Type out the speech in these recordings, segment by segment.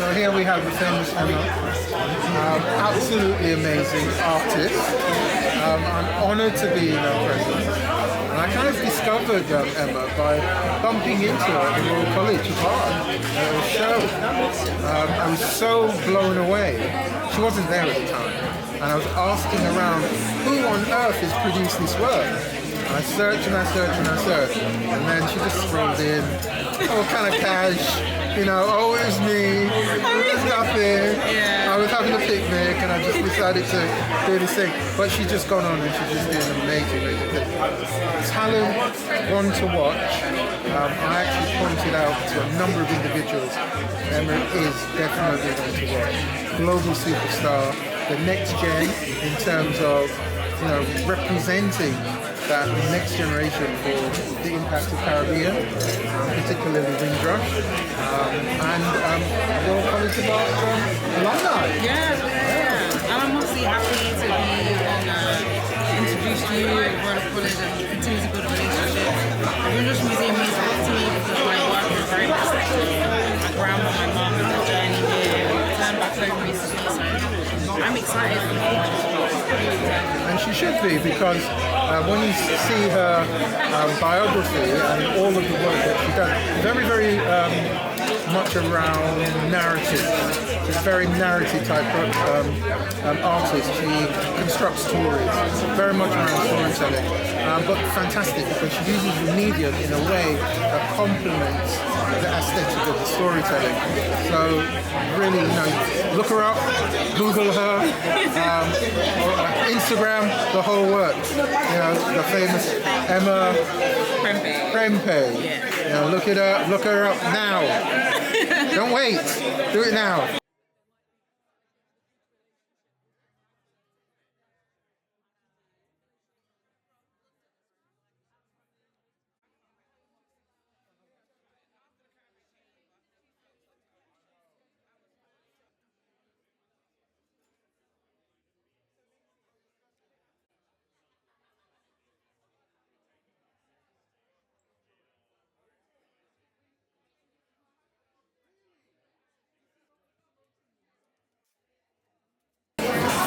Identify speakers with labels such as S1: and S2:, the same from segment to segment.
S1: So here we have the famous Emma, absolutely amazing artist. I'm honoured to be in her presence. And I kind of discovered Emma by bumping into her at the Royal College of Art at a show. I was so blown away. She wasn't there at the time. And I was asking around, who on earth has produced this work? And I searched and I searched and I searched. And then she just strolled in, all kind of cash, you know, oh, it was me, it was nothing. I was having a picnic and I just decided to do this thing. But she's just gone on and she's just doing amazing, amazing thing. Talent, one to watch. I actually pointed out to a number of individuals, Emma is definitely one to watch. Global superstar, the next gen in terms of, you know, representing that next generation for the impact of Caribbean, particularly Windrush, and Royal College of Art alumni.
S2: Yeah. And I'm obviously happy to be introduced to you at Royal College and continue to build a relationship. The Windrush Museum means a lot to me because my work is very much like my grandma, my mum, and the journey here. I turned back home recently, so I'm excited for the future.
S1: And she should be, because when you see her biography and all of the work that she does, very, very much around narrative. She's a very narrative type of artist. She constructs stories, very much around storytelling, but fantastic because she uses the media in a way that complements the aesthetic of the storytelling. So really, you know, look her up, Google her, Instagram, the whole works. You know, the famous Emma Prempe. You know, look her up now. Don't wait, do it now.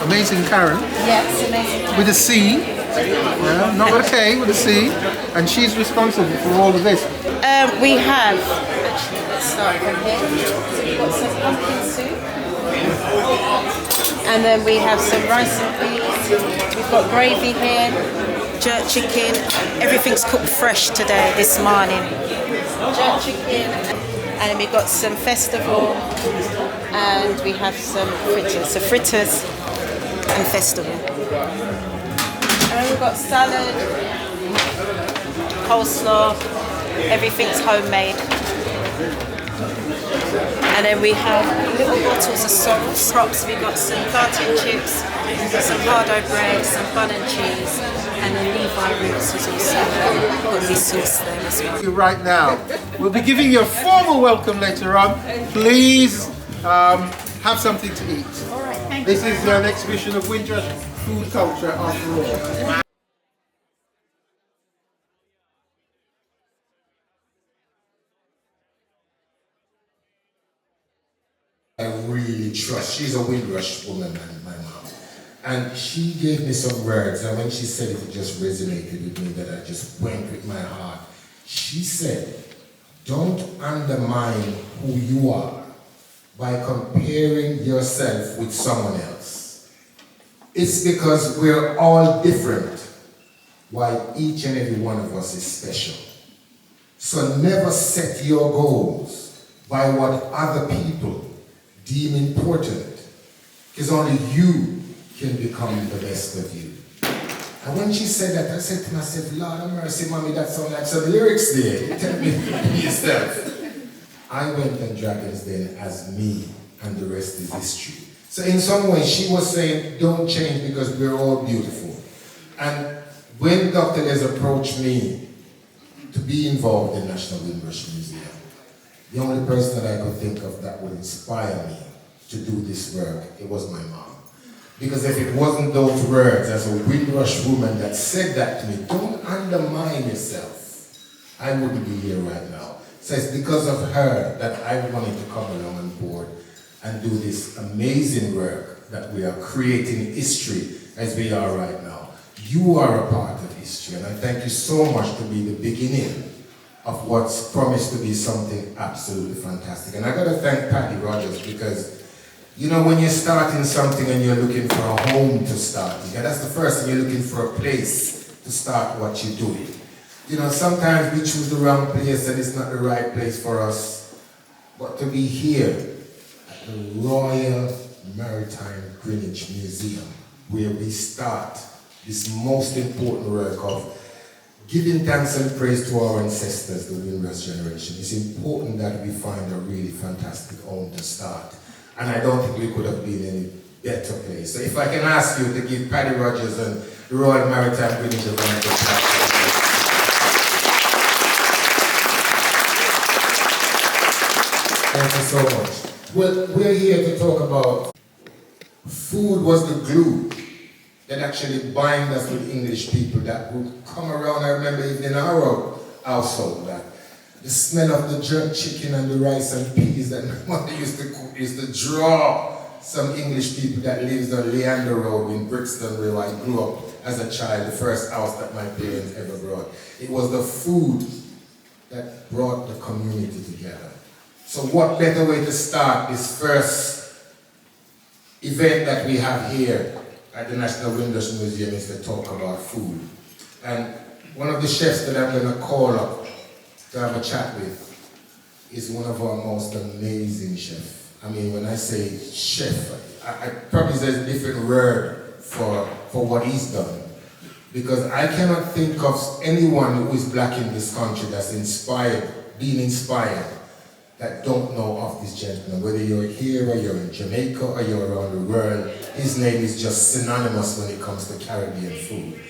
S1: Amazing Karen.
S2: Yes, amazing.
S1: With a C, yeah, not with a K, with a C, and she's responsible for all of this.
S2: We have, actually, let's start from here. So we've got some pumpkin soup, and then we have some rice and beans. We've got gravy here, jerk chicken. Everything's cooked fresh today, this morning. Jerk chicken, and then we've got some festival, and we have some fritters. So fritters and festival. And then we've got salad, coleslaw, everything's homemade. And then we have little bottles of sauce. Props, we've got some plantain chips, we've got some hardo bread, some bun and cheese, and then Levi roots is also got this sauce there as well.
S1: Right now, we'll be giving you a formal welcome later on. Please have something to eat.
S2: All right, thank
S1: This
S2: you.
S1: is an exhibition of Windrush food culture after all.
S3: I really trust. She's a Windrush woman, my mom. And she gave me some words, and when she said it just resonated with me, that I just went with my heart. She said, don't undermine who you are by comparing yourself with someone else. It's because we're all different, while each and every one of us is special. So never set your goals by what other people deem important, because only you can become the best of you. And when she said that, I said to myself, Lord have mercy, mommy, that sounds like some lyrics there. Tell me yourself. I went on Dragon's Den as me, and the rest is history. So in some way, she was saying, don't change because we're all beautiful. And when Dr. Les approached me to be involved in National Windrush Museum, the only person that I could think of that would inspire me to do this work, it was my mom. Because if it wasn't those words as a Windrush woman that said that to me, don't undermine yourself, I wouldn't be here right now. So it's because of her that I wanted to come along on board and do this amazing work that we are creating history as we are right now. You are a part of history, and I thank you so much to be the beginning of what's promised to be something absolutely fantastic. And I gotta thank Patty Rogers, because you know, when you're starting something and you're looking for a home to start, that's the first thing, you're looking for a place to start what you're doing. You know, sometimes we choose the wrong place and it's not the right place for us. But to be here at the Royal Maritime Greenwich Museum, where we start this most important work of giving thanks and praise to our ancestors, the Windrush generation, it's important that we find a really fantastic home to start. And I don't think we could have been in a better place. So if I can ask you to give Patty Rogers and the Royal Maritime Greenwich a round of applause. Thank you so much. Well, we're here to talk about food was the glue that actually bind us with English people that would come around. I remember even in our household that the smell of the jerk chicken and the rice and peas that my mother used to cook used to draw some English people that lives on Leander Road in Brixton, where I grew up as a child, the first house that my parents ever brought. It was the food that brought the community together. So what better way to start this first event that we have here at the National Windrush Museum is to talk about food. And one of the chefs that I'm going to call up to have a chat with is one of our most amazing chefs. I mean, when I say chef, I probably there's a different word for what he's done. Because I cannot think of anyone who is black in this country that's being inspired, that don't know of this gentleman. Whether you're here or you're in Jamaica or you're around the world, his name is just synonymous when it comes to Caribbean food.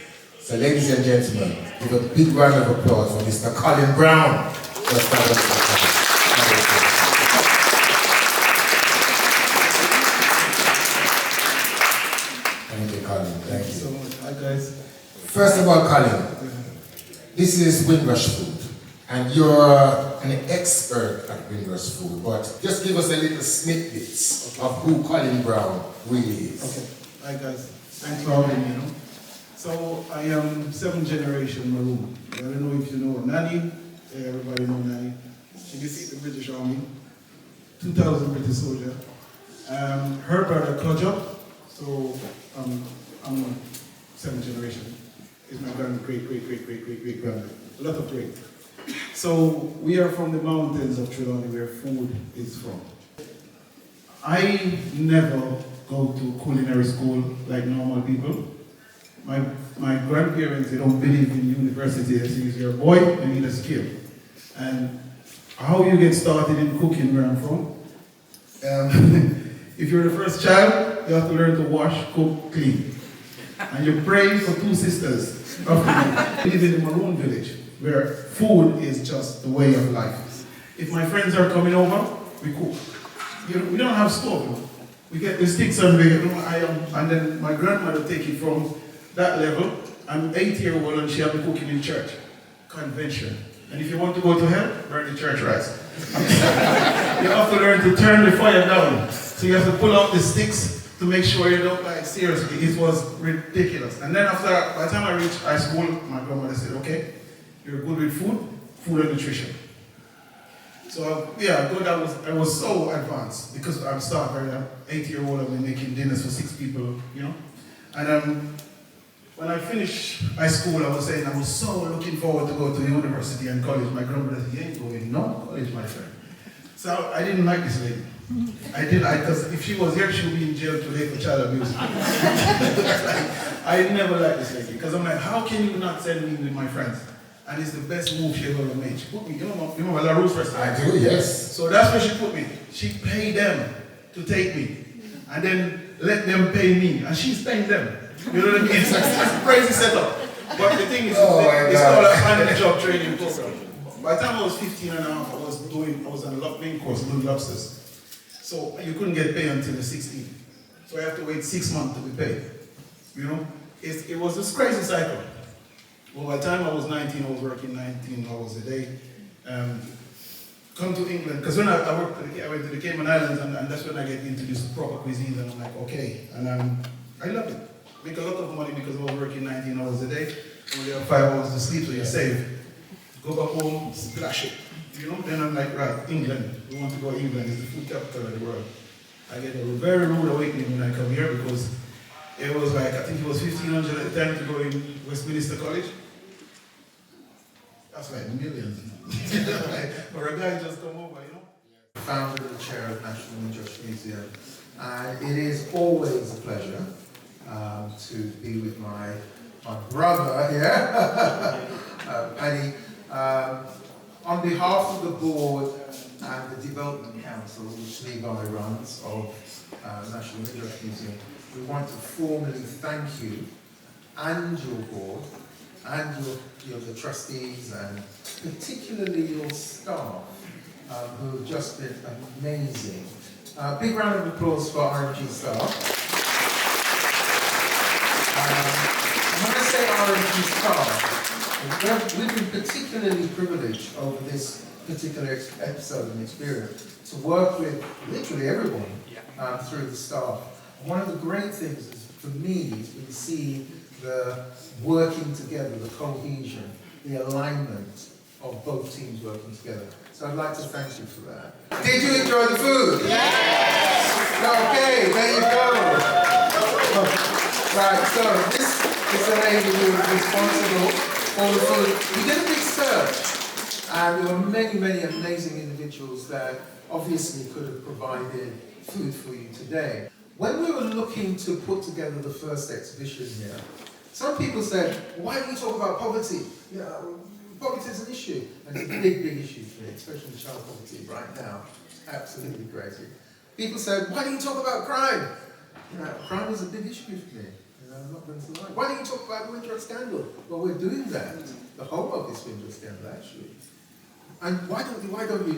S3: So ladies and gentlemen, give a big round of applause for Mr. Colin Brown. Thank you, Colin. Thank you
S4: so much. Hi, guys.
S3: First of all, Colin, this is Windrush Food, and you're an expert at Windrush Food, but just give us a little snippets of who Colin Brown really is.
S4: Okay. Hi, guys. Thanks for having me, So, I am 7th generation Maroon. I don't know if you know Nanny. Everybody know Nanny. She defeated the British Army. 2000 British soldier. Her brother, Kojo. So, I'm 7th generation. Is my great-great-great-great-great-great-grandmother. A lot of great. So, we are from the mountains of Trelawney, where food is from. I never go to culinary school like normal people. My grandparents, they don't believe in university. They say, you're a boy, you need a skill. And how you get started in cooking where I'm from, if you're the first child, you have to learn to wash, cook, clean. And you pray for 2 sisters. We live in the Maroon village, where food is just the way of life. If my friends are coming over, we cook. We don't have stove. We get the sticks and and then my grandmother take it from that level. I'm 8-year-old and she have me cooking in church. Convention. And if you want to go to hell, burn the church rice. You have to learn to turn the fire down. So you have to pull out the sticks to make sure you don't, like, seriously, it was ridiculous. And then after, by the time I reached high school, my grandmother said, okay, you're good with food and nutrition. So yeah, I was so advanced because I'm starting very 8-year-old, I've been making dinners for 6 people, And when I finished high school, I was saying I was so looking forward to go to university and college. My grandmother said, you ain't going no college, my friend. So I didn't like this lady. Because if she was here, she would be in jail today for child abuse. I never liked this lady because I'm like, how can you not send me with my friends? And it's the best move she ever made. She put me, you remember La Rousse restaurant?
S3: I do, yes.
S4: So that's where she put me. She paid them to take me. And then let them pay me. And she's paying them. You know what I mean? It's a crazy setup. But the thing is, it's called a on-the-job training program. By the time I was 15 and a half, I was on a main course, doing lobsters. So you couldn't get paid until you're 16. So I have to wait 6 months to be paid. It was this crazy cycle. Well, by the time I was 19, I was working 19 hours a day. come to England, because when I worked, I went to the Cayman Islands, and that's when I get introduced to proper cuisine, and I'm like, okay, and I love it. Make a lot of money because I was working 19 hours a day, only have 5 hours to sleep, so you save. Go back home, splash it. You know, then I'm like, right, England, we want to go to England, it's the food capital of the world. I get a very rude awakening when I come here because it was like, I think it was 1,500 at the time to go in Westminster College. That's like millions. For a guy just come over, you know?
S1: Founder and chair of National Windrush Museum. And it is always a pleasure to be with my brother here, Paddy. On behalf of the board and the Development Council, which Levi runs, of National Windrush Museum, we want to formally thank you and your board and the trustees and particularly your staff who have just been amazing. Big round of applause for RMG staff. When I say RMG staff, we've been particularly privileged over this particular episode and experience to work with literally everyone through the staff. And one of the great things is, for me, has been seeing the working together, the cohesion, the alignment of both teams working together. So I'd like to thank you for that. Did you enjoy the food? Yes! Okay, there you go. Right, so this is the lady who is responsible for the food. We did a big search, and there were many, many amazing individuals that obviously could have provided food for you today. When we were looking to put together the first exhibition here, some people said, why do we talk about poverty? You know, poverty is an issue, and it's a big, big issue for me, especially child poverty right now. It's absolutely crazy. People said, why do you talk about crime? You know, crime is a big issue for me. You know, I'm not going to lie. Why don't you talk about the Windrush scandal? Well, we're doing that. The whole of this Windrush scandal, actually. And why don't we?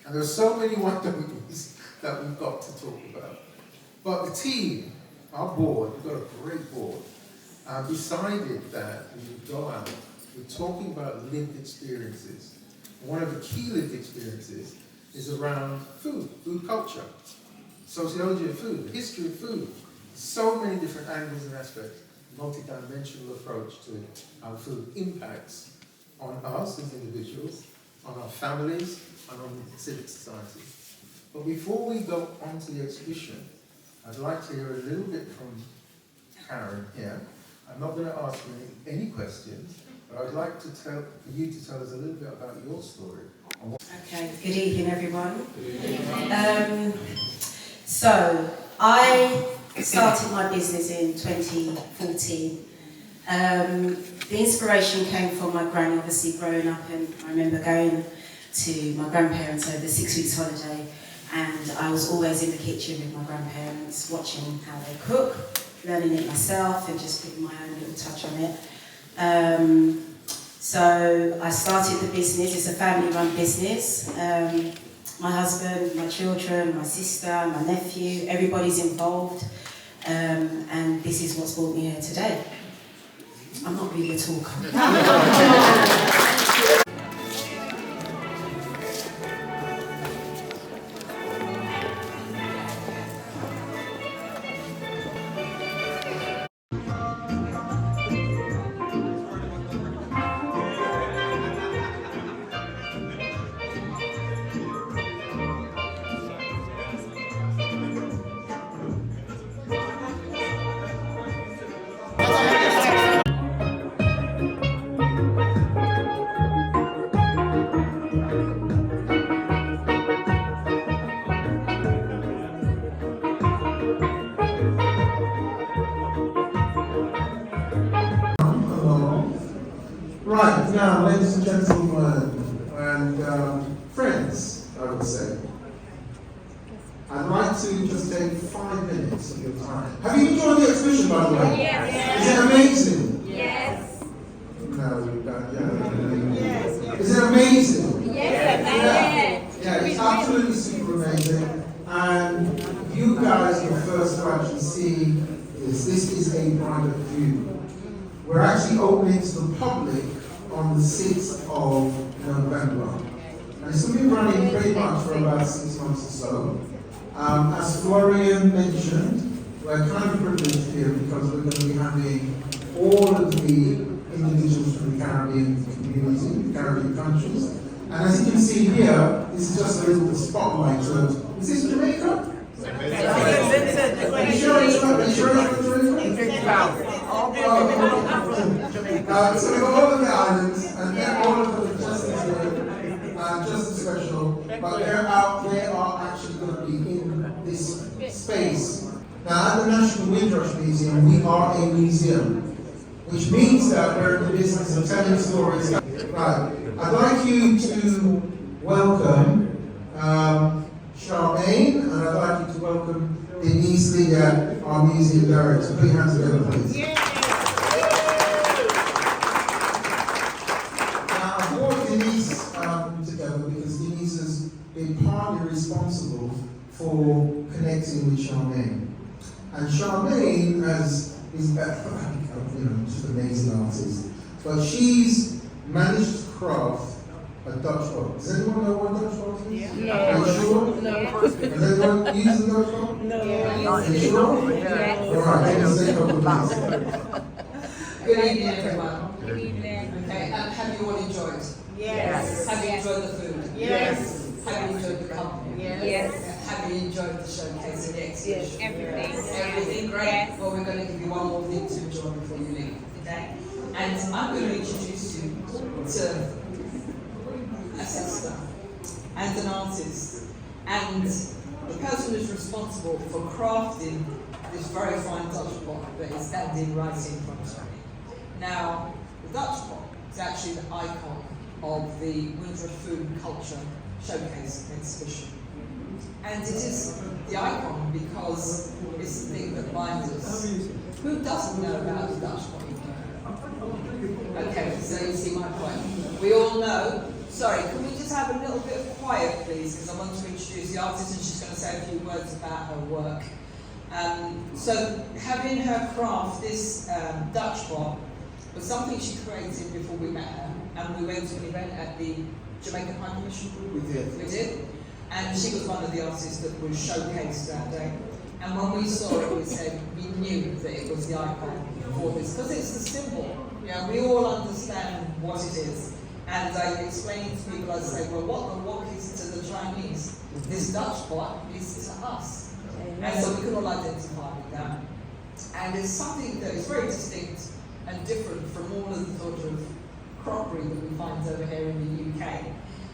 S1: And there are so many why don't we's that we've got to talk about. But the team, our board, we've got a great board, decided that we would go out, we're talking about lived experiences. And one of the key lived experiences is around food culture, sociology of food, history of food. So many different angles and aspects, multi-dimensional approach to how food impacts on us as individuals, on our families, and on civic society. But before we go on to the exhibition, I'd like to hear a little bit from Karen here. I'm not going to ask you any questions, but I'd like to for you to tell us a little bit about your story.
S2: Okay, good evening everyone. So, I started my business in 2014. The inspiration came from my granny, obviously growing up, and I remember going to my grandparents over 6 weeks holiday, and I was always in the kitchen with my grandparents, watching how they cook, learning it myself and just putting my own little touch on it. So I started the business. It's a family-run business. My husband, my children, my sister, my nephew, everybody's involved, and this is what's brought me here today. I'm not really a talker.
S1: Right, now, ladies and gentlemen, and friends, I would say, I'd like to just take 5 minutes of your time. Have you enjoyed the exhibition, by the way? Yes. Is it amazing? Yes. No, you don't. Yeah. Yes. Is it amazing? Yes. Yeah, it's absolutely super amazing. And you guys are the first to actually see this. This is a private view. We're actually opening to the public on the 6th of November.
S4: And it's been running pretty much for about 6 months or so. As Florian mentioned, we're kind of privileged here because we're going to be having all of the individuals from the Caribbean community, the Caribbean countries. And as you can see here, this is just a little spotlight. So, is this Jamaica? Are you sure it's not Jamaica? So we've got all of the islands, and they're all of them just as special, but they are actually going to be in this space. Now, at the National Windrush Museum, we are a museum, which means that we're in the business of telling stories. Right. I'd like you to welcome Charmaine, and I'd like you to welcome Denise Liga, our museum director. Put your hands together, please. Yeah. Now, I brought Denise together because Denise has been partly responsible for connecting with Charmaine. And Charmaine is just an amazing artist. But she's managed to craft a Dutch pot. Does anyone know what Dutch pot is?
S5: No.
S4: Are you sure?
S5: No.
S4: Has anyone used the Dutch pot?
S5: No.
S4: Are you sure?
S5: Yeah.
S4: All right, can you say a couple of things?
S6: Good evening, everyone.
S5: Good evening.
S6: Okay, have you all enjoyed?
S5: Yes.
S6: Have you enjoyed the food?
S5: Yes.
S6: Have you enjoyed the company?
S5: Yes.
S6: Have you enjoyed the showcase and the exhibition?
S5: Everything.
S6: Everything great?
S5: Yes.
S6: Well, we're going to give you one more thing to enjoy before you leave, okay? And I'm going to introduce you to a sister and an artist and the person who's responsible for crafting this very fine Dutch pot that is standing right in front of me. Now, the Dutch pot is actually the icon of the Windrush Food and Culture Showcase exhibition. And it is the icon because it's the thing that binds us. Who doesn't know about the Dutch pot? Okay, so you see my point. We all know. Sorry, can we just have a little bit of quiet, please? Because I want to introduce the artist and she's going to say a few words about her work. So, having her craft this Dutch pot was something she created before we met her, and we went to an event at the Jamaican High Commission.
S4: We did.
S6: We did. And she was one of the artists that was showcased that day. And when we saw it, we said we knew that it was the icon for this, because it's the symbol. You know, we all understand what it is. And I explain to people, I say, well, what the wok is to the Chinese, this Dutch pot is to us. And so we can all identify with that. And it's something that is very distinct and different from all of the sort of crockery that we find over here in the UK.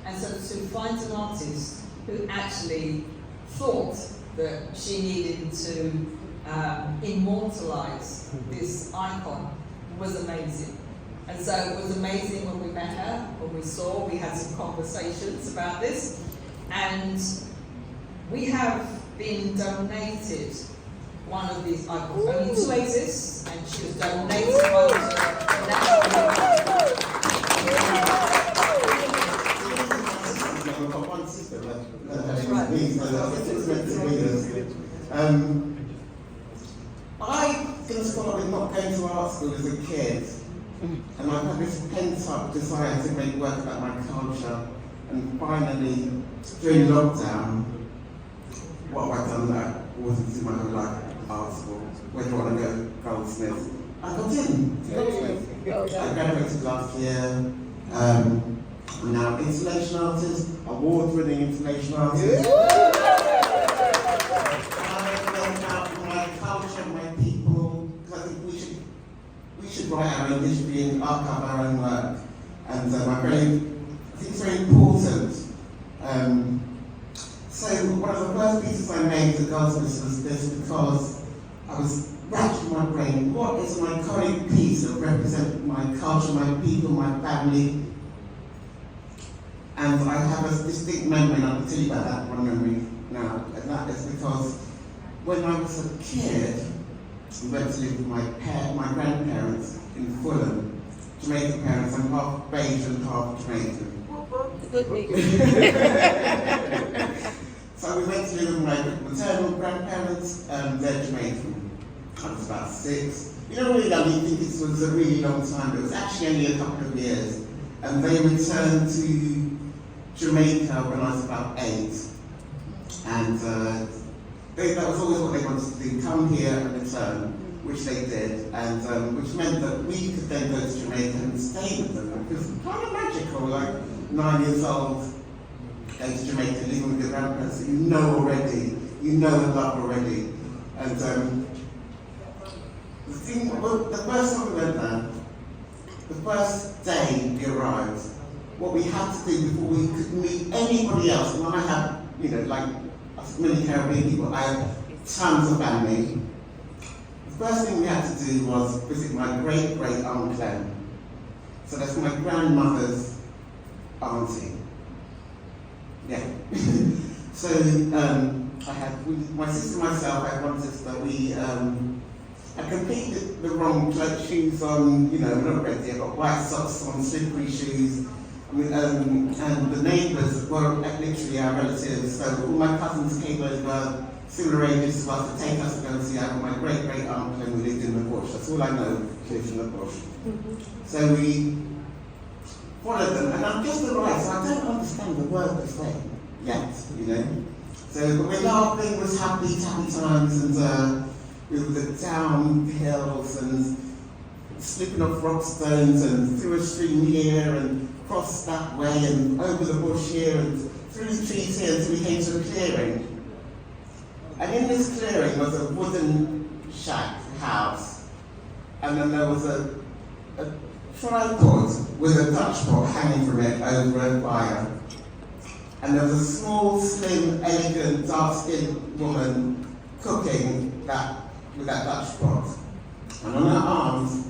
S6: And so to find an artist who actually thought that she needed to immortalize this icon was amazing. And so it was amazing when we met her, when we had some conversations about this. And we have been donated one of these icons. Only two exist, and she was donated one to the National.
S7: I can start with not going to art school as a kid, and I had this pent-up desire to make work about my culture, and finally, during lockdown, what have I done that wasn't in my whole life, art school, where do I want to go, Goldsmith? I got in to Goldsmith. I graduated last year. I'm now an installation artist, award-winning installation artist. I work out my culture, my people, because I think we should write our own history and archive our own work. And I think it's very important. So one of the first pieces I made at Goldsmiths was this, because I was racking my brain, what is an iconic piece that represents my culture, my people, my family? And I have a distinct memory, and I'll tell you about that one memory now, and that is because when I was a kid, we went to live with my grandparents in Fulham, Jamaican parents. I'm half Belgian and half Jamaican. So we went to live with my maternal grandparents, they're Jamaican. I was about 6. You know, really young, you think it was a really long time, but it was actually only a couple of years. And they returned to Jamaica when I was about 8, and that was always what they wanted to do, come here and return, which they did, and which meant that we could then go to Jamaica and stay with them. It was kind of magical, like 9 years old, going to Jamaica, living with your grandparents that you know already, you know and love already. And the first time we went there, the first day we arrived, what we had to do before we could meet anybody else, and I have, you know, like many Caribbean people, I have tons of family. The first thing we had to do was visit my great uncle. So that's my grandmother's auntie. Yeah. So I had my sister and myself. I had one sister. I completed the wrong shoes on. You know, not ready. I got white socks on, slippery shoes. And the neighbours were literally our relatives. So all my cousins came over, similar ages to us, to take us to go and see out my great uncle who lived in the bush. That's all I know. He lived in the bush. So we followed them, and I'm just arrived, so I don't understand the word they're saying yet, you know. So but we're laughing, it was happy times, and we were down hills and slipping off rock stones and through a stream here and across that way and over the bush here and through the trees here until we came to a clearing. And in this clearing was a wooden shack house, and then there was a tripod with a Dutch pot hanging from it over a fire. And there was a small, slim, elegant, dark-skinned woman cooking with that Dutch pot. And on her arms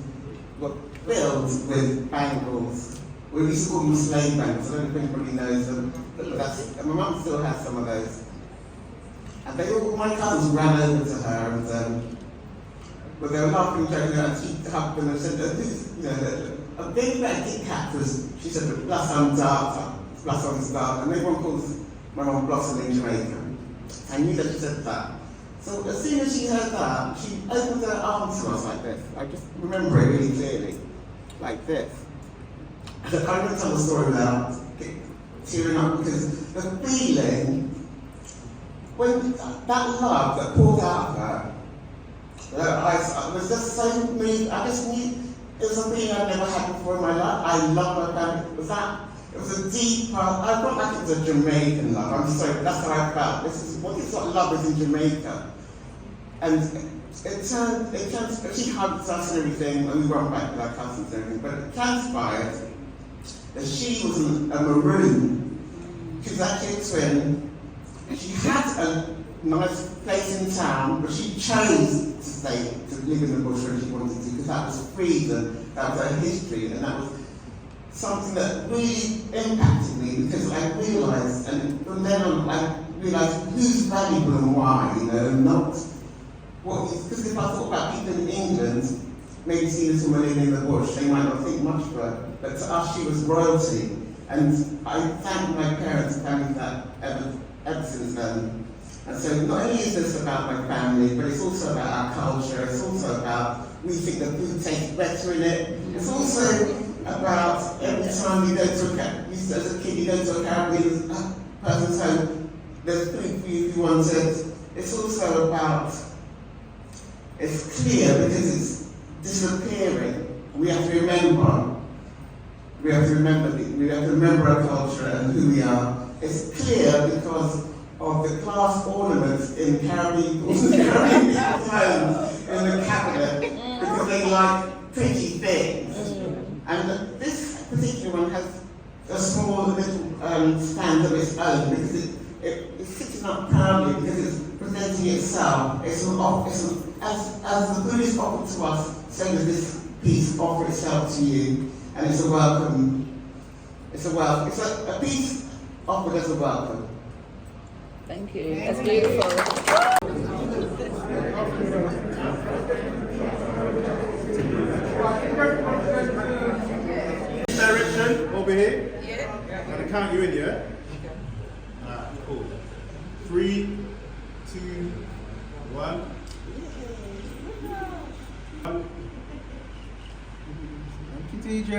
S7: were filled with bangles. We used to call them slave bangles. I don't know if anybody knows them, but and my mum still has some of those. And my cousins ran over to her, and but they were laughing, joking, and she hugged them and said, you know, a big red Kit Kat, because she said, Blossom dark, Blossom's dark, and everyone calls my mum Blossom in Jamaica. I knew that she said that. So as soon as she heard that, she opened her arms to us like this. I just remember it really clearly, like this. And I can't even tell the story without tearing up, because the feeling, when that love that poured out of her, I was just so moved. I just knew it was a feeling I'd never had before in my life. I love her family. It was a deep part. I felt like it was a Jamaican love. I'm sorry, but that's how I felt. This is what love is in Jamaica. And it turned, she hugged us and everything, and we went back with our cousins and everything, but it transpired that she was a maroon. She was actually a twin. She had a nice place in town, but she chose to live in the bush when she wanted to, because that was freedom, that was her history, and that was something that really impacted me, because I realised, and from then on, I realised who's valuable and why, you know, not what, because if I thought about people in England, maybe seeing this woman living in the bush, they might not think much of her, but to us she was royalty, and I thank my parents for having that ever since then. And so not only is this about my family, but it's also about our culture, it's also about, we think the food tastes better in it. It's also about every time you go to as a kid, you go to a Caribbean person's home, there's food for you if you want it. It's also about, it's clear because it's disappearing. We have to remember. We have to remember our culture and who we are. It's clear because of the glass ornaments in Caribbean homes, in the cabinet, because they like pretty things. And this particular one has a small little stand of its own, because it's sitting up proudly, because it's presenting itself. As the food is offered to us, so does this piece offer itself to you, and it's a welcome. It's a piece offered as a welcome.
S2: Thank you. That's beautiful.
S8: Direction over here.
S2: Yeah.
S8: I'm gonna count you in, yeah? Alright, cool. 3, 2, 1. Thank you, DJ.